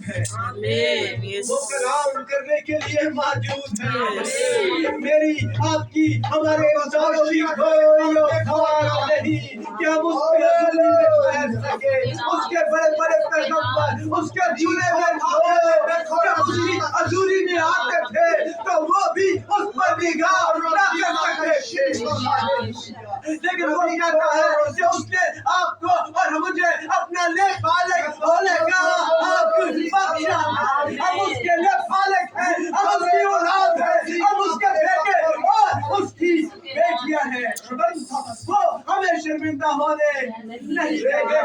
ہے، وہ کلام کرنے کے لیے موجود ہے۔ میری آپ کی ہمارے انسانوں کی کوئی خواہش نہیں کہ ہم اس کے حضوری میں ٹھہر سکے، اس کے بڑے بڑے پیغمبر، اس کے چنے ہوئے لوگ جب اس کی حضوری میں آتے تھے تو وہ بھی اس پر نگاہ نہ کر سکتے تھے، لیکن وہ کہتا ہے کہ اس نے آپ کو اور مجھے اپنا نیک خالق ہونے کا حق بخشا، ہم اس کے نیک خالق ہیں، ہم اس کی اولاد ہیں، ہم اس کے بیٹے اور اس کی بیٹیاں ہیں، وہ ہمیں شرمندہ ہونے نہیں دے گے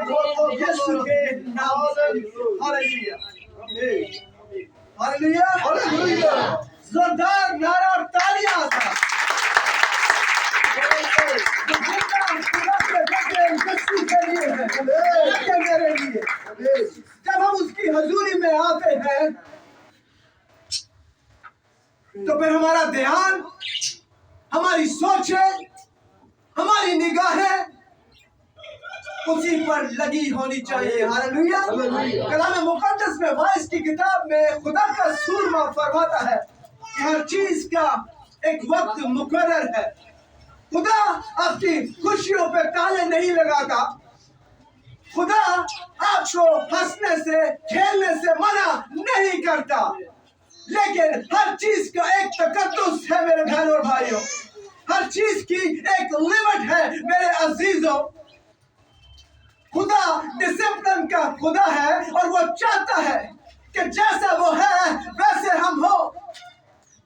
یسوع کے نام سے۔ ہاللیلویا، ہاللیلویا، ہاللیلویا، زوردار نعرہ اور تالیاں تھا۔ جب ہم اس کی حضوری میں آتے ہیں تو پھر ہمارا دھیان، ہماری سوچیں، ہماری نگاہیں اسی پر لگی ہونی چاہیے۔ ہاللیلویا، کلام مقدس میں وائس کی کتاب میں خدا کا سورما فرماتا ہے کہ ہر چیز کا ایک وقت مقرر ہے۔ خدا آپ کی خوشیوں پہ تالے نہیں لگاتا، خدا آپ کو ہنسنے سے کھیلنے سے منع نہیں کرتا، لیکن ہر چیز کا ایک تقدس ہے میرے بہنوں اور بھائیوں، ہر چیز کی ایک لیمٹ ہے میرے عزیزوں۔ خدا ڈسپلن کا خدا ہے اور وہ چاہتا ہے کہ جیسا وہ ہے ویسے ہم ہو۔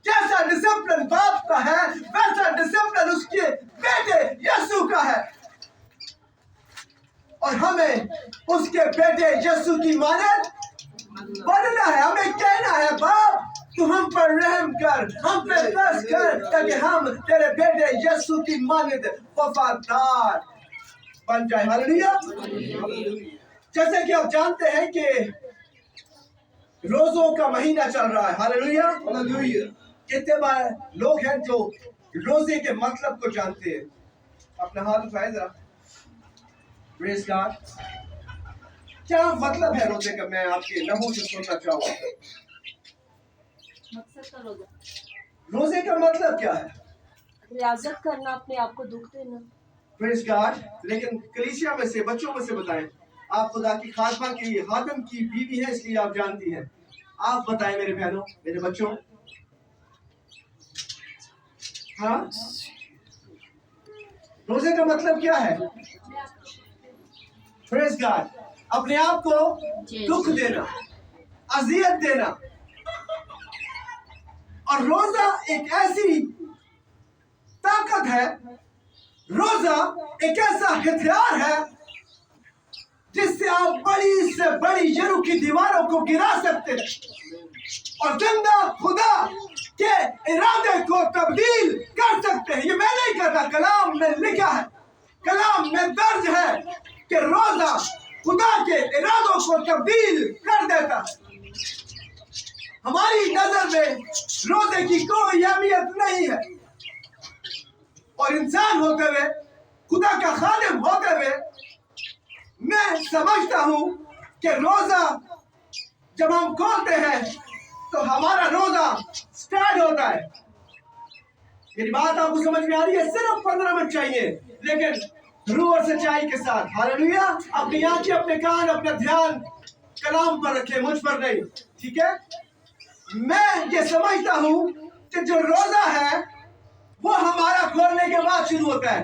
جیسا ڈسپلن باپ کا ہے ویسا ڈسپلن اس کے بیٹے یسوع کا ہے، اور ہمیں اس کے بیٹے یسوع کی مانند بننا ہے۔ ہمیں کہنا ہے باپ تو ہم پر رحم کر، ہم پہ بس کر تاکہ ہم تیرے بیٹے یسوع کی مانند وفادار بن جائے۔ ہاللیلویا، جیسے کہ آپ جانتے ہیں کہ روزوں کا مہینہ چل رہا ہے۔ ہاللیلویا، کتنے بار لوگ ہیں جو روزے کے مطلب کو جانتے ہیں؟ اپنا ہاتھ اٹھائے ذرا۔ پریز گاڈ، کیا مطلب ہے روزے کا؟ میں آپ کے لہو سے سننا چاہوں گا۔ مقصد کا روزہ، روزے کا مطلب کیا ہے؟ ریاضت کرنا، اپنے آپ کو دکھ دینا۔ پریز گاڈ، لیکن کلیسیا میں سے بچوں میں سے بتائیں، آپ خدا کی خادمہ کی خادم کی بیوی ہے اس لیے آپ جانتی ہیں، آپ بتائیں میرے بہنوں میرے بچوں، ہاں روزے کا مطلب کیا ہے؟ پریز گاڈ، اپنے آپ کو دکھ دینا، اذیت دینا، اور روزہ ایک ایسی طاقت ہے، روزہ ایک ایسا ہتھیار ہے جس سے آپ بڑی سے بڑی یرو کی دیواروں کو گرا سکتے ہیں اور زندہ خدا کے ارادے کو تبدیل کر سکتے ہیں۔ یہ میں نہیں کہتا، کلام میں لکھا ہے، کلام میں درج ہے کہ روزہ خدا کے ارادوں کو تبدیل کر دیتا ہے۔ ہماری نظر میں روزے کی کوئی اہمیت نہیں ہے، اور انسان ہوتے ہوئے، خدا کا خادم ہوتے ہوئے، میں سمجھتا ہوں کہ روزہ جب ہم کھولتے ہیں تو ہمارا روزہ سٹارٹ ہوتا ہے۔ میری بات آپ کو سمجھ میں آ رہی ہے؟ صرف 15 منٹ چاہیے، لیکن روح اور سچائی کے ساتھ۔ ہاللیلویا، اپنی آنکھیں، اپنے کان، اپنا دھیان کلام پر رکھیں، مجھ پر نہیں، ٹھیک ہے؟ میں یہ سمجھتا ہوں کہ جو روزہ ہے وہ ہمارا کھولنے کے بعد شروع ہوتا ہے۔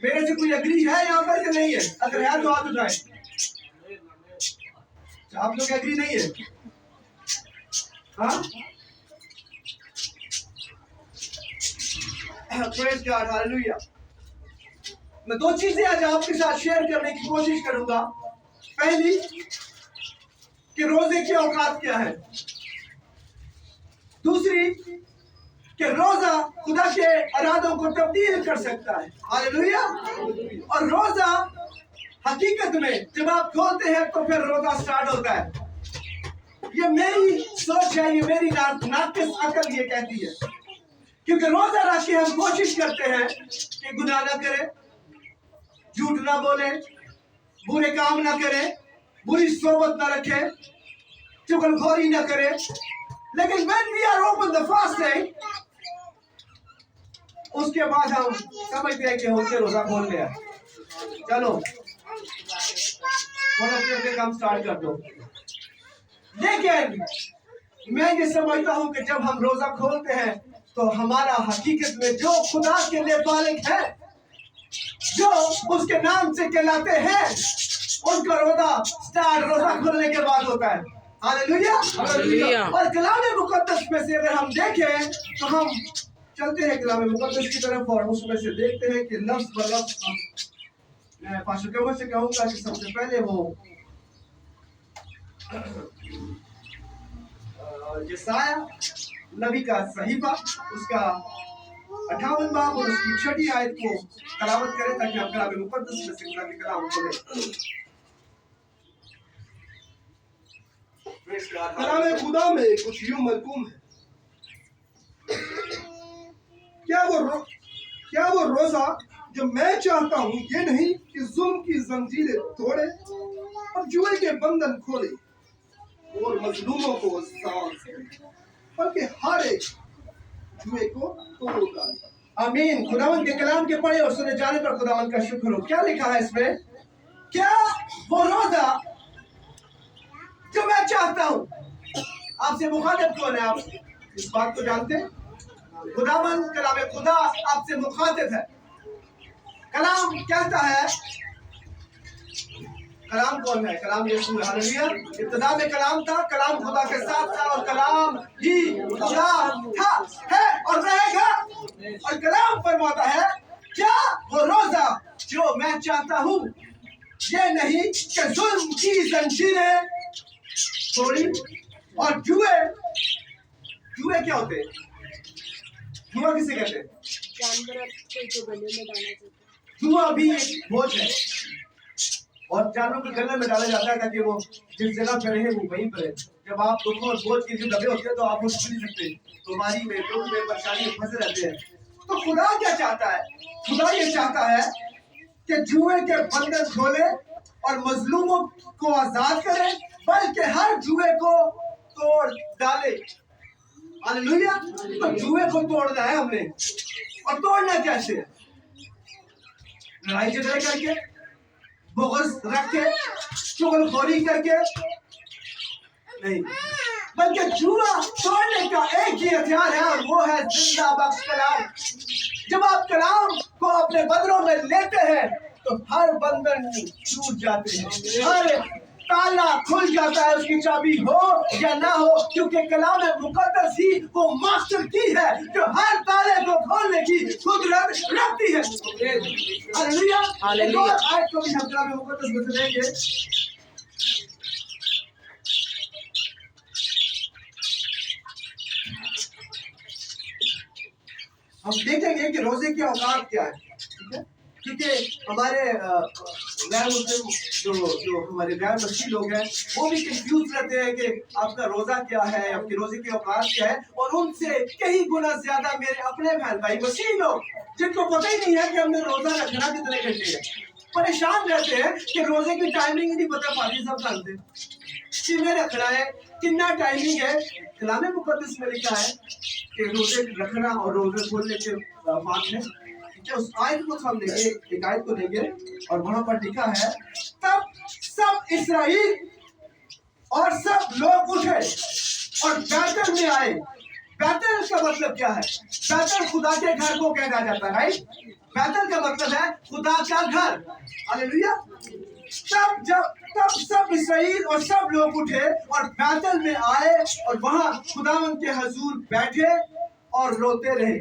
میرے سے کوئی اگری ہے یہاں پر کہ نہیں ہے؟ اگر ہے تو ہاتھ اٹھائیں۔ آپ لوگ اگری نہیں ہے؟ ہاں، پریز گاڈ، ہاللیلویا۔ میں 2 چیزیں آج آپ کے ساتھ شیئر کرنے کی کوشش کروں گا۔ پہلی کہ روزے کے اوقات کیا ہے، دوسری کہ روزہ خدا کے ارادوں کو تبدیل کر سکتا ہے۔ ہاللیلویا، اور روزہ حقیقت میں جب آپ کھولتے ہیں تو پھر روزہ سٹارٹ ہوتا ہے۔ یہ میری سوچ ہے، یہ میری ناقص عقل یہ کہتی ہے، کیونکہ روزہ رکھ کے ہم کوشش کرتے ہیں کہ گناہ نہ کریں، جھوٹ نہ بولیں، برے کام نہ کریں، بری صحبت نہ رکھیں، चुगलखोरी न करे, लेकिन when we are open the fasting, उसके बाद हम समझते हैं कि होते रोजा खोल लिया, चलो अपने काम स्टार्ट कर दो। लेकिन मैं ये समझता हूँ कि जब हम रोजा खोलते हैं तो हमारा हकीकत में जो खुदा के लिए बालिक है, जो उसके नाम से कहलाते हैं, उनका रोजा खोलने के बाद होता है। Hallelujah, hallelujah. और कलाम मुकद्दस में से अगर हम देखें तो हम चलते हैं कलाम मुकद्दस की तरफ और उसमें से देखते हैं कि लफ्ज ब लफ्ज मैं पास्टर कमर से कहूंगा कि सबसे पहले वो यशायाह नबी का सहीफा उसका 58 बाब और उसकी 6ठी आयत को तलावत करें ताकि हम कलाम मुकद्दस में से खुदा के कलाम को लें। कलाम खुदा में कुछ यूं मरकूम है, क्या वो रोजा जो मैं चाहता हूँ ये नहीं कि जुल्म की जंजीरें तोड़े और जुए के बंधन खोले और मजलूमों को सांस दे, बल्कि हर एक जुए को तोड़ डाले। आमीन। खुदावन के कलाम के पढ़े और सुने जाने पर खुदावन का शुक्र हो। क्या लिखा है इसमें? क्या वो रोजा जो मैं चाहता हूँ, आपसे मुखातिब कौन है? आप इस बात को जानते हैं? खुदावन कलाम खुदा आपसे मुखातिब है। कलाम कहता है, कलाम कौन है? कलाम यीशु है। हालेलुया। इब्तिदा में कलाम था, कलाम खुदा के साथ था और कलाम ही खुदा था, है और रहेगा। और कलाम फरमाता है, क्या वो रोजा जो मैं चाहता हूँ ये नहीं कि जुल्म की जंजीरें तोड़ी और जुए क्या होते हैं? जुआ किसे कहते हैं? जानवर को जो गले में डाला जाता है। जुआ भी एक बोझ है और जानवरों के गले में डाला जाता है ताकि वो जिस जगह पे रहे वो वहीं पर है। जब आप दुखों और बोझ के जो दबे होते हैं तो आप उठ नहीं सकते, बीमारी में, दुख में, परेशानी में फंसे रहते हैं। तो खुदा क्या चाहता है? खुदा ये चाहता है कि जुए के बंधन खोले और मजलूमों को आजाद करे, बल्कि हर जुए को तोड़ डाले। हालेलुया। तो जुए को तोड़ना है हमने, और तोड़ना कैसे? लड़ाई झगड़े करके, बुग़्ज़ रख के, चुगलखोरी करके नहीं, बल्कि जुआ तोड़ने का एक ही हथियार है और वो है जिंदा बख्श कलाम। जब आप कलाम को अपने बंधनों में लेते हैं तो हर बंधन टूट जाते हैं, हर ताला खुल जाता है, उसकी चाबी हो या ना हो, क्योंकि कलाम मुकद्दस ही वो मास्टर की है जो हर ताले को खोलने की कुदरत रखती है। Hallelujah, hallelujah. आज तो भी हम कलाम मुकद्दस में से लेंगे। हम देखेंगे कि रोजे की औकात क्या है, ठीक है? क्योंकि हमारे गैर मुस्लिम जो हमारे गैर मसीही लोग हैं वो भी कंफ्यूज रहते हैं कि आपका रोजा क्या है, आपकी रोजे की औकात क्या है, और उनसे कई गुना ज्यादा मेरे अपने बहन भाई मसीही लोग जिनको पता ही नहीं है कि हमने रोजा रखना कितने घंटे है, परेशान रहते हैं कि रोजे की टाइमिंग ही नहीं पता पाती। सब जानते कि मैं रखना है, कितना टाइमिंग है। कलाम मुकद्दस में लिखा है कि रोजे रखना और रोजे खोलने के बात है। उस आयत को हम लेंगे, एक आयत को लेंगे और वहां पर लिखा है, तब सब इस्राएल और सब लोग उठे और बैतल में आए। बैतल का मतलब क्या है? बैतल खुदा के घर को कहा जाता है, राइट? बैतल का मतलब है खुदा का घर। हालेलुया। तब सब इस्राएल और सब लोग उठे और बैतल में आए और वहां खुदावंद के हजूर बैठे और रोते रहे।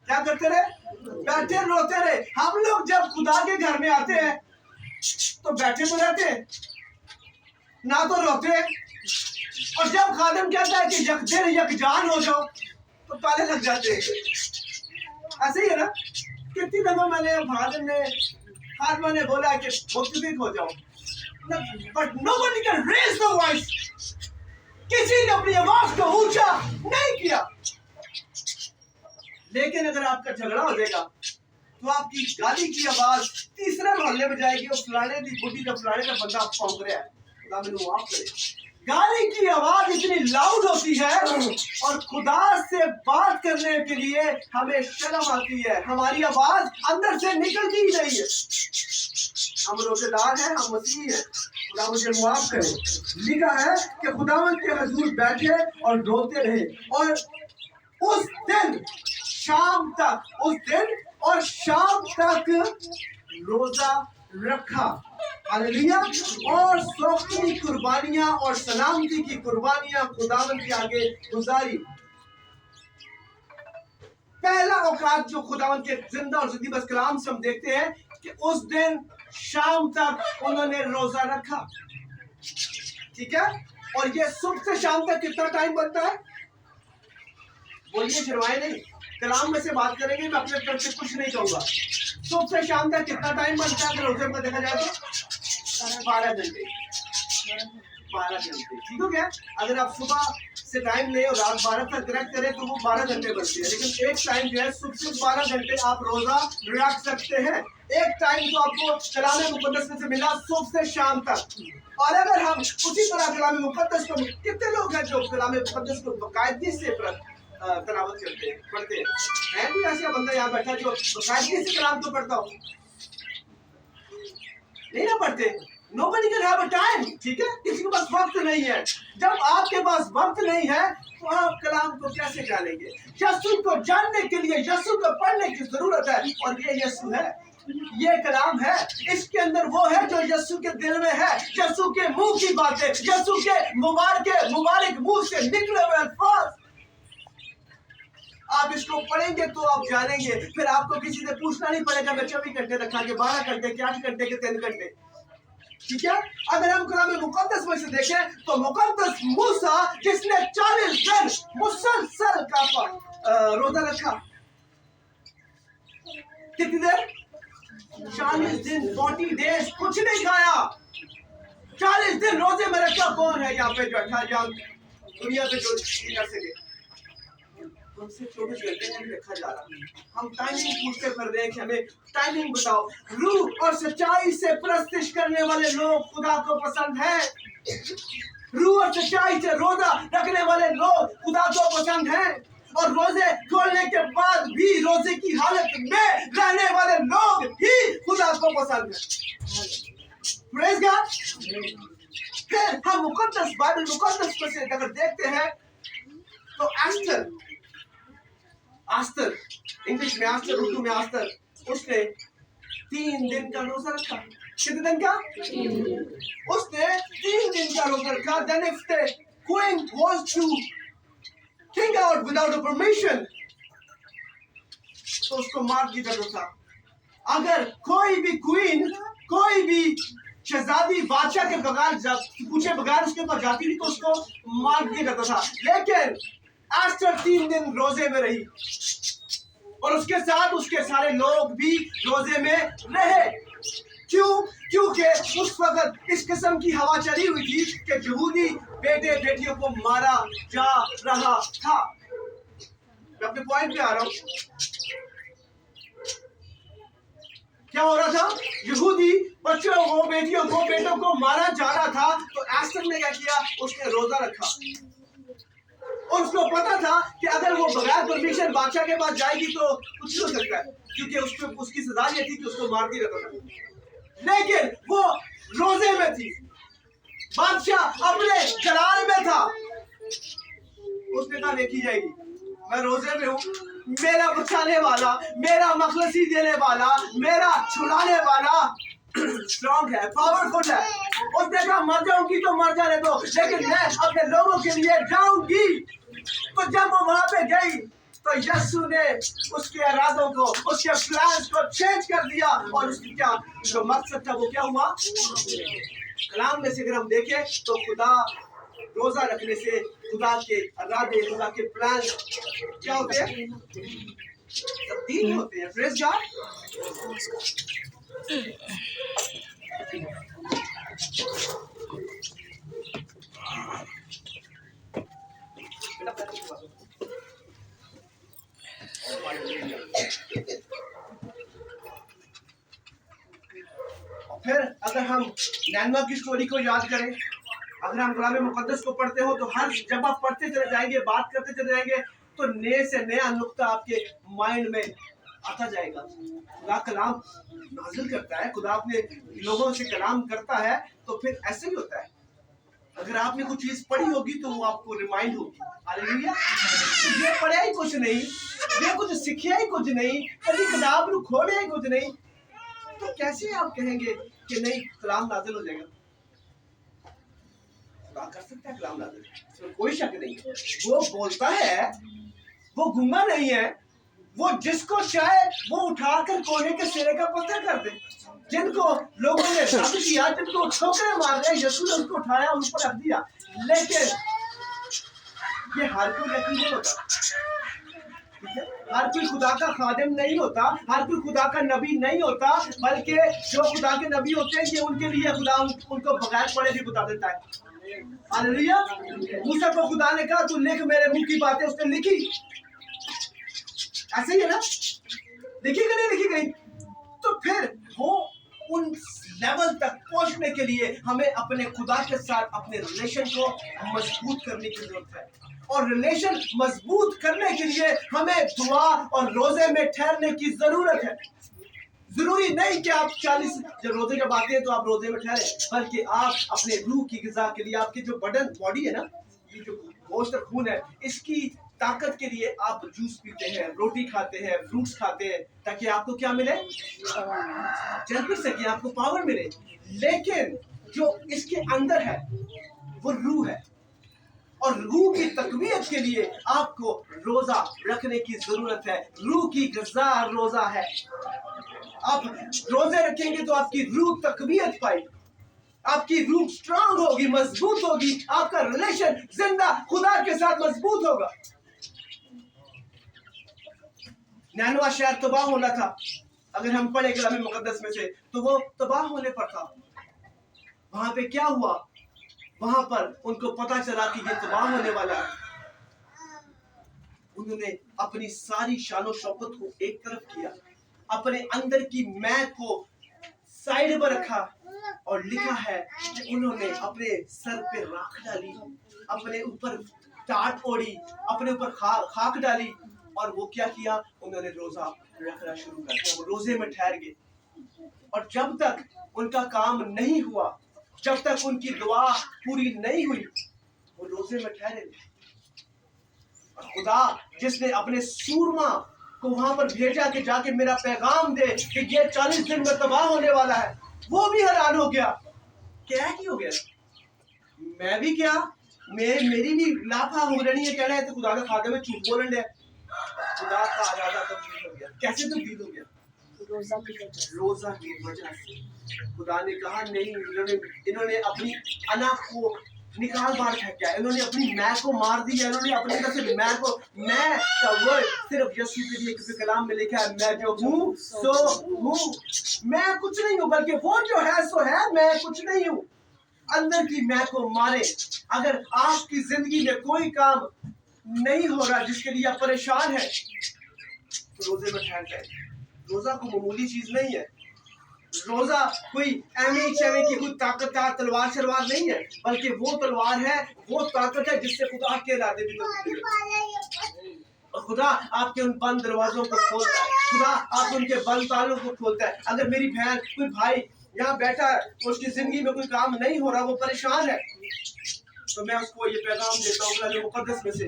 क्या करते रहे? बैठे रोते रहे। हम लोग जब खुदा के घर में आते हैं तो बैठे तो रहते हैं ना, तो रोते हैं। और जब खादिम कहता है कि यकदेर यकजान हो जाओ तो ताले लग जाते हैं। ऐसे ही है ना? कितनी दफा मैंने खादिम ने बोला कि मुख्तलिफ हो जाओ, but nobody can raise the voice। किसी ने अपनी आवाज को ऊंचा नहीं किया। लेकिन अगर आपका झगड़ा हो जाएगा तो आपकी गाली की आवाज तीसरे मोहल्ले में जाएगी और फलाने की बुढ़ी का फलाने का बंदा पहुंच रहा है, खुदा मैंने माफ करे। गाली की आवाज इतनी लाउड होती है और खुदा से बात करने के लिए हमें शर्म आती है, हमारी आवाज अंदर से निकलती ही नहीं है। हम रोजेदार हैं, हम मसीह हैं, खुदा मुझे माफ करे। लिखा है कि खुदावंद के हजूर बैठे और रोते रहे और उस दिन शाम तक रोजा रखा। हालेलुया। और शौक की कुर्बानियां और सलामती की कुर्बानियां खुदावंद के आगे गुजारी। पहला औकात जो खुदावंद के जिंदा और जिंदगी बस कलाम से हम देखते हैं कि उस दिन शाम तक उन्होंने रोजा रखा। ठीक है, और ये सुबह से शाम तक कितना टाइम बनता है? बोलिए, शर्माए नहीं, कलाम में से बात करेंगे, मैं अपने तरफ से कुछ नहीं कहूंगा। सुबह से शाम तक कितना टाइम बनता है अगर रोजे में देखा जाए तो? 12 घंटे। 12 घंटे, ठीक हो गया। अगर आप सुबह से टाइम ले और रात 12 तक करेक्ट करें तो वो 12 घंटे बनते हैं, लेकिन एक टाइम जो है सुबह से 12 घंटे आप रोजा रख सकते हैं। एक टाइम तो आपको कलाम मुकद्दस में से मिला सुबह से शाम तक। और अगर हम उसी तरह कलाम मुकद्दस को, कितने लोग हैं जो कलाम मुकद्दस को बाकायदगी से तलावत करते हैं, पढ़ते हैं? है कोई ऐसा बंदा यहाँ बैठा जो बाकायदगी से कलाम को पढ़ता हो? नहीं ना पढ़ते। Nobody can have a time, ठीक है? किसी के पास वक्त नहीं है। जब आपके पास वक्त नहीं है तो आप कलाम को कैसे जानेंगे? यीशु को जानने के लिए यीशु को पढ़ने की जरूरत है, और ये यीशु है, ये कलाम है। इसके अंदर वो है जो यीशु के दिल में है, यीशु के मुंह की बातें, यीशु के मुबारक मुंह से निकले हुए अल्फाज। आप इसको पढ़ेंगे तो आप जानेंगे। फिर आपको किसी से पूछना नहीं पड़ेगा मैं 24 घंटे रखा के 12 घंटे के 8 घंटे के 3 घंटे। ठीक है, अगर हम कलाम मुकद्दस में से देखें तो मुकद्दस मूसा जिसने 40 दिन मुसलसल का रोजा रखा। कितनी देर? 40 दिन, 40 डेज कुछ नहीं खाया। 40 दिन रोजे में रखा। कौन है यहाँ पे बैठा जहाँ दुनिया पे जो कर सके? हमसे 24 घंटे नहीं रखा जा रहा। हम टाइमिंग पूछते फिर रहे हैं कि हमें टाइमिंग बताओ। रूह और सच्चाई से प्रस्तिश करने वाले लोग खुदा को पसंद है। रूह और सच्चाई से रोजा रखने वाले लोग खुदा को पसंद है, और रोजे खोलने के बाद भी रोजे की हालत में रहने वाले लोग ही खुदा को पसंद है। Praise God. फिर हम मुकद्दस बाइबल मुकद्दस में से अगर देखते हैं तो आस्तर, इंग्लिश में आस्तर, उर्दू में आस्तर, उसने 3 दिन का रोजा रखा। कितने दिन का? 3 दिन। उसने 3 दिन का रोजा रखा। Then if the queen wants to think out without a permission, तो उसको मार दिया जाता था। अगर कोई भी क्वीन, कोई भी शहजादी बादशाह के बगैर पूछे बगैर उसके पास जाती थी तो उसको मार दिया जाता था। लेकिन आस्तर 3 दिन रोजे में रही, और उसके साथ उसके सारे लोग भी रोजे में रहे। क्यों? क्योंकि उस वक्त इस किस्म की हवा चली हुई थी कि यहूदी बेटे बेटियों को मारा जा रहा था। मैं अपने पॉइंट पे आ रहा हूं। क्या हो रहा था? यहूदी बच्चों को, बेटियों को, बेटों को मारा जा रहा था। तो आस्तर ने क्या किया? उसने रोजा रखा। और उसको पता था कि अगर वो बगैर परमिशन बादशाह के पास जाएगी तो कुछ हो सकता है, क्योंकि उसकी सजा ये थी कि उसको मार दिया जाता था। लेकिन वो रोजे में थी, बादशाह अपने जलाल में था। उसने कहा देखी जाएगी, मैं रोजे में हूँ, मेरा बचाने वाला, मेरा मखलसी देने वाला, मेरा छुड़ाने वाला स्ट्रॉन्ग है, पावरफुल है। उसने कहा मर जाऊंगी तो मर जाने दो, लेकिन मैं अपने लोगों के लिए जाऊंगी। तो जब वो वहां पे गई तो यीशु ने उसके इरादों को, उसके प्लान्स को चेंज कर दिया, और उसकी क्या जो मकसद था वो क्या हुआ? कलाम में से अगर हम देखें तो खुदा रोजा रखने से खुदा के इरादे, खुदा के प्लान क्या होते हैं? तब्दील होते हैं। Praise God. फिर अगर हम नैनवा की स्टोरी को याद करें, अगर हम कलाम मुकद्दस को पढ़ते हो तो हर जब आप पढ़ते चले जाएंगे, बात करते चले जाएंगे, तो नए से नया नुक्ता आपके माइंड में आता जाएगा। खुदा कलाम नाजिल करता है, खुदा अपने लोगों से कलाम करता है, तो फिर ऐसे ही होता है। अगर आपने कुछ चीज पढ़ी होगी तो वो आपको रिमाइंड होगी। हालेलुया। तो ये पढ़ा ही कुछ नहीं, ये कुछ सीखा ही कुछ नहीं, कभी किताब को खोले ही कुछ नहीं, तो कैसे आप कहेंगे कि नहीं कलाम नाजिल हो जाएगा? खुदा कर सकता है कलाम नाजिल, इसमें कोई शक नहीं। वो बोलता है, वो गूंगा नहीं है, वो जिसको चाहे वो उठाकर कोने के सिरे का पत्थर कर दे। जिनको लोगों ने रद्द किया, जिनको ठोकरें मार रहे, यीशु ने उसको उठाया, उन पर रख दिया। लेकिन ये हर कोई यकीन नहीं होता, हर कोई खुदा का खादिम नहीं होता, हर कोई खुदा का नबी नहीं होता, बल्कि जो खुदा के नबी होते हैं, ये उनके लिए खुदा उनको बगैर पढ़े भी बता देता है। हालेलुया। मूसा को खुदा ने कहा तू लिख मेरे मुंह की बातें, उसने लिखी। ऐसे ही है ना, लिखी कि नहीं लिखी गई? तो फिर वो उन लेवल तक पहुंचने के लिए हमें अपने खुदा के साथ अपने रिलेशन को मजबूत करने की जरूरत है। और रिलेशन मजबूत करने के लिए हमें दुआ और रोजे में ठहरने की जरूरत है। जरूरी नहीं कि आप 40 जब रोजे जब आते हैं तो आप रोजे में ठहरे, बल्कि आप अपने रूह की ग़िज़ा के लिए, आपकी जो बॉडी है ना, ये जो गोश्त और खून है, इसकी ताकत के लिए आप जूस पीते हैं, रोटी खाते हैं, फ्रूट्स खाते हैं, ताकि आपको क्या मिले? चल फिर सके, आपको पावर मिले। लेकिन जो इसके अंदर है वो रूह है, और रूह की तकवीयत के लिए आपको रोजा रखने की जरूरत है। रूह की ग़िज़ा रोजा है। आप रोजे रखेंगे तो आपकी रूह तकवीयत पाएगी, आपकी रूह स्ट्रांग होगी, मजबूत होगी, आपका रिलेशन जिंदा खुदा के साथ मजबूत होगा। नैनवा शहर तबाह होना था, अगर हम पढ़े कलाम मुकद्दस में से, तो वो तबाह होने पर था। वहां पे क्या हुआ? वहां पर उनको पता चला कि ये तबाह होने वाला है। उन्होंने अपनी सारी शान और शौकत को एक तरफ किया, अपने अंदर की मैं को साइड पर रखा, और लिखा है कि उन्होंने अपने सर पे राख डाली, अपने ऊपर टाट ओढ़ी, अपने ऊपर खाक डाली, और वो क्या किया? उन्होंने रोजा रखना शुरू कर दिया। वो रोजे में ठहर गए, और जब तक उनका काम नहीं हुआ, जब तक उनकी दुआ पूरी नहीं हुई, वो रोजे में ठहरे। और खुदा जिसने अपने सूरमा को वहां पर भेजा कि जाके मेरा पैगाम दे कि ये 40 दिन में तबाह होने वाला है, वो भी हैरान हो गया। क्या ही हो गया? मैं भी क्या, मेरी भी लाफा हो रही है, कह रहे हैं तो खुदा का खाते में झूठ बोल रहे हैं। खुदा का इरादा तब्दील हो गया। कैसे तब्दील हो गया? रोजा की वजह से। खुदा ने कहा नहीं, इन्होंने अपनी अना को निकाल बाहर फेंका, इन्होंने अपनी मैं को मार दिया, इन्होंने अपने अंदर से मैं को, मैं का वर्ड सिर्फ यीशु के लिए किसी कलाम में लिखा है, मैं जो हूँ सो हूँ। मैं कुछ नहीं हूँ, बल्कि वो जो है सो है, मैं कुछ नहीं हूँ। अंदर की मैं को मारे। अगर आपकी जिंदगी में कोई काम नहीं हो रहा जिसके लिए आप परेशान है, तो रोजे में ठहर जाए। रोजा कोई मामूली चीज नहीं है। रोजा कोई एमी की कोई ताकतदार तलवार शलवार नहीं है, बल्कि वो तलवार है, वो ताकत है जिससे खुदा के इरादे भी और खुदा आपके उन बंद दरवाजों को खोलता है, खुदा आप उनके बंद तालों को खोलता है। अगर मेरी बहन, कोई भाई यहाँ बैठा है, उसकी जिंदगी में कोई काम नहीं हो रहा, वो परेशान है, तो मैं उसको ये पैगाम देता हूँ कलाम मुकद्दस में से,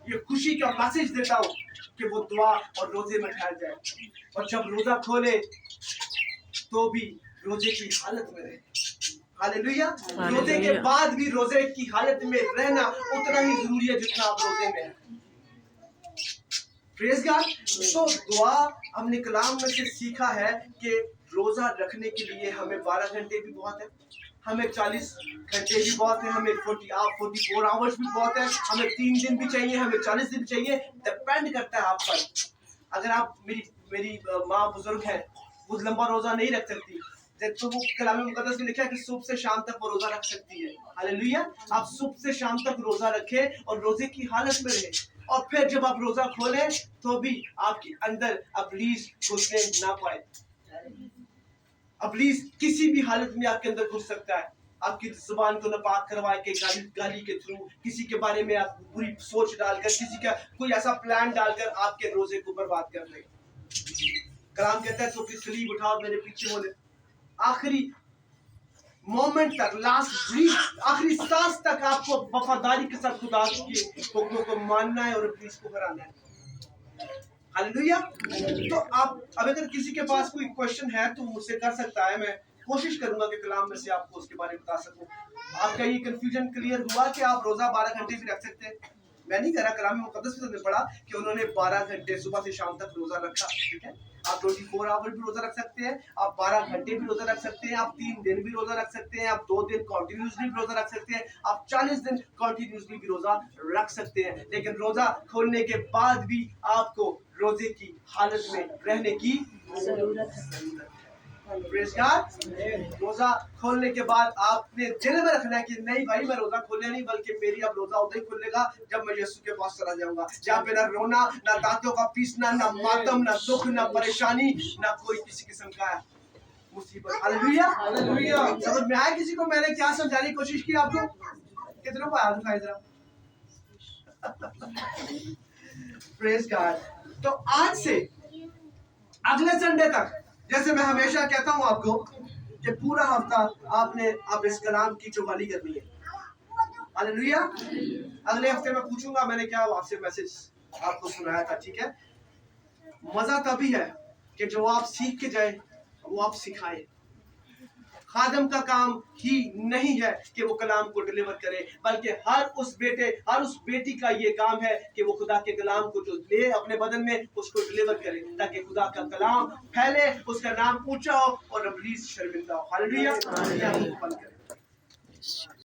ये खुशी का मैसेज देता हूँ कि वो दुआ और रोजे में ठहर जाए, और जब रोजा खोले तो भी रोजे की हालत में रहे। हालेलुया। रोजे के बाद भी रोजे की हालत में रहना उतना ही जरूरी है जितना आप रोजे में हैं। Praise God. तो दुआ हमने कलाम में से सीखा है कि रोजा रखने के लिए हमें 12 घंटे भी बहुत है, हमें 40 घंटे भी बहुत है, हमें 44 आवर्स भी बहुत है, हमें 3 दिन भी चाहिए, हमें 40 दिन चाहिए। डिपेंड करता है आप पर। अगर आप मेरी माँ बुजुर्ग है, वो लंबा रोजा नहीं रख सकती, तो वो कलाम मुकद्दस में लिखा है कि सुबह से शाम तक वो रोजा रख सकती है। हालेलुया। आप सुबह से शाम तक रोजा रखें और रोजे की हालत में रहे, और फिर जब आप रोजा खोलें तो भी आपके अंदर इब्लीस घुसने ना पाए। इब्लीस किसी भी हालत में आपके अंदर घुस सकता है। آپ کی زبان کو ناپاک کروا کے گالی کے تھرو، کسی کے بارے میں آپ بری سوچ ڈال کر، کسی کا کوئی ایسا پلان ڈال کر آپ کے روزے کو برباد کر دے. کلام کہتا ہے تو اپنی سلیب اٹھاؤ میرے پیچھے ہو لے. آخری مومنٹ تک، لاسٹ بریتھ، آخری سانس تک آپ کو وفاداری کے ساتھ خدا کے حکموں کو ماننا ہے اور ابلیس کو ہرانا ہے. ہاللیلویا. تو آپ اب اگر کسی کے پاس کوئی کوشچن ہے تو مجھ سے کر سکتا ہے، میں کوشش کروں گا کہ کلام میں سے آپ کو اس کے بارے میں بتا سکوں. آپ کا یہ کنفیوژن کلیئر ہوا کہ آپ روزہ 12 گھنٹے بھی رکھ سکتے ہیں؟ میں نہیں کہہ رہا، کلام مقدس میں نے پڑھا کہ انہوں نے 12 گھنٹے صبح سے شام تک روزہ رکھا. ٹھیک ہے، آپ 24 آور بھی روزہ رکھ سکتے ہیں، آپ 12 گھنٹے بھی روزہ رکھ سکتے ہیں، آپ 3 دن بھی روزہ رکھ سکتے ہیں، آپ 2 دن کنٹینیوسلی بھی روزہ رکھ سکتے ہیں، آپ 40 دن کنٹینیوسلی بھی روزہ رکھ سکتے ہیں. لیکن روزہ کھولنے کے بعد بھی آپ کو روزے کی حالت میں رہنے کی ضرورت ہے. پریز گاڈ. روزہ کھولنے کے بعد آپ نے دل میں رکھنا ہے کہ نہیں بھائی میں روزہ کھولنے نہیں، بلکہ میری اب روزہ ادھر ہی کھلے گا جب میں یسوع کے پاس چلا جاؤں گا، جہاں پہ نہ رونا، نہ دانتوں کا پیسنا، نہ ماتم، نہ دکھ، نہ پریشانی، نہ کوئی کسی قسم کا مصیبت. ہاللیلویا. ہاللیلویا. سمجھ میں آیا کسی کو میں نے کیا سمجھانے کی کوشش کی آپ کو؟ کتنوں کو یاد ہے ذرا؟ پریز گاڈ. تو آج سے اگلے سنڈے تک، جیسے میں ہمیشہ کہتا ہوں آپ کو کہ پورا ہفتہ آپ اس کلام کی چوبالی کرنی ہے. ہاللیلویا. اگلے ہفتے میں پوچھوں گا میں نے کیا آپ سے میسج آپ کو سنایا تھا. ٹھیک ہے، مزہ تبھی ہے کہ جو آپ سیکھ کے جائیں وہ آپ سکھائیں. خادم کا کام ہی نہیں ہے کہ وہ کلام کو ڈیلیور کرے، بلکہ ہر اس بیٹے، ہر اس بیٹی کا یہ کام ہے کہ وہ خدا کے کلام کو جو لے اپنے بدن میں اس کو ڈیلیور کرے، تاکہ خدا کا کلام پھیلے، اس کا نام اونچا ہو اور ابلیس شرمندہ ہو. ہاللیلویا.